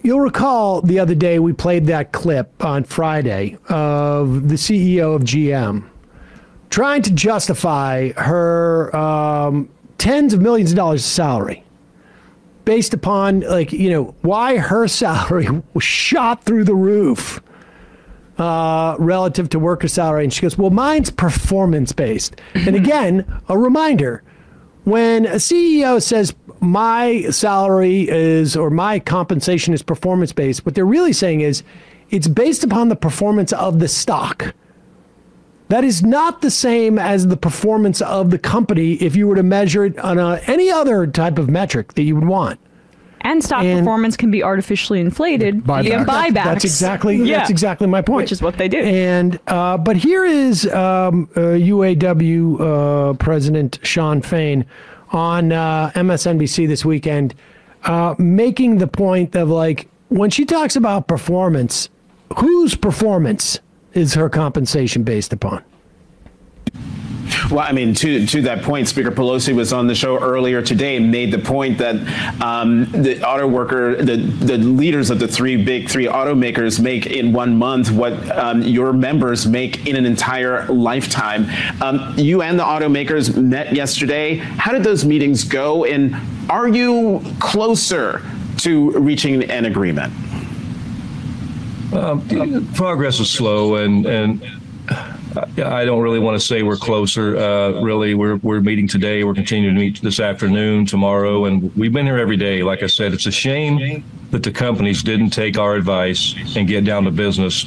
you'll recall the other day we played that clip on Friday of the CEO of GM trying to justify her tens of millions of dollars of salary based upon, like, you know, why her salary was shot through the roof relative to worker salary. And she goes, well, mine's performance-based. And again, a reminder, when a CEO says my salary is, or my compensation is performance-based, what they're really saying is it's based upon the performance of the stock. That is not the same as the performance of the company if you were to measure it on any other type of metric that you would want. And stock performance can be artificially inflated via buybacks. That's exactly my point. Which is what they do. And but here is UAW President Sean Fain on MSNBC this weekend, making the point of, like, when she talks about performance, whose performance is her compensation based upon? Well, I mean, to that point, Speaker Pelosi was on the show earlier today and made the point that the auto worker, the leaders of the big three automakers make in 1 month what your members make in an entire lifetime. You and the automakers met yesterday. How did those meetings go? And are you closer to reaching an agreement? Progress is slow, and I don't really want to say we're closer. Really, we're meeting today. We're continuing to meet this afternoon, tomorrow, and we've been here every day. Like I said, it's a shame that the companies didn't take our advice and get down to business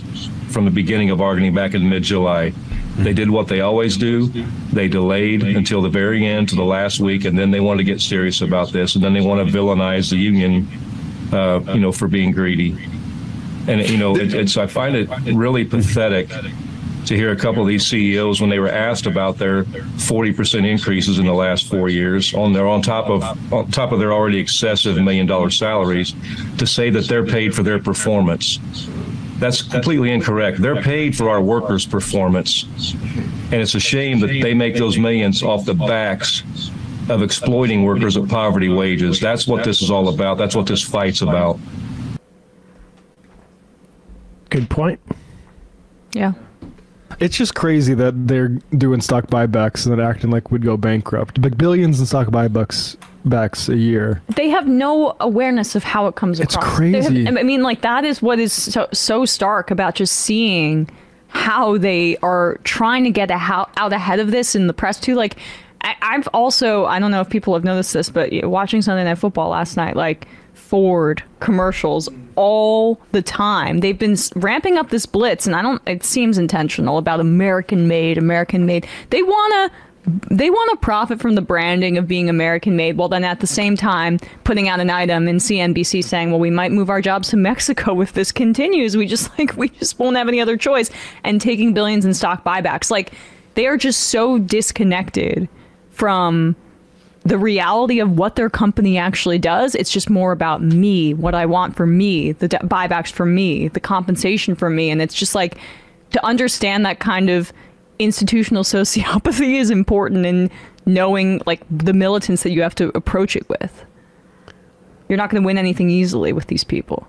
from the beginning of bargaining back in mid-July. They did what they always do. They delayed until the very end, to the last week, and then they wanted to get serious about this, and then they want to villainize the union, for being greedy. And, I find it really pathetic to hear a couple of these CEOs, when they were asked about their 40% increases in the last 4 years on top of their already excessive $1 million salaries, to say that they're paid for their performance. That's completely incorrect. They're paid for our workers' performance. And it's a shame that they make those millions off the backs of exploiting workers at poverty wages. That's what this is all about. That's what this fight's about. Good point. Yeah. It's just crazy that they're doing stock buybacks and then acting like we'd go bankrupt. But billions in stock buybacks a year. They have no awareness of how it comes across. It's crazy. That is what is so stark about just seeing how they are trying to get out ahead of this in the press too. Like, I've also, I don't know if people have noticed this, but watching Sunday Night Football last night, like, Ford commercials all the time. They've been ramping up this blitz, and it seems intentional, about American made. They want to profit from the branding of being American made, while then at the same time putting out an item in CNBC saying, well, we might move our jobs to Mexico if this continues. We just won't have any other choice, and taking billions in stock buybacks. Like, they are just so disconnected from the reality of what their company actually does. It's just more about me, what I want for me, the buybacks for me, the compensation for me. And it's just like, to understand that kind of institutional sociopathy is important in knowing, like, the militants that you have to approach it with. You're not going to win anything easily with these people.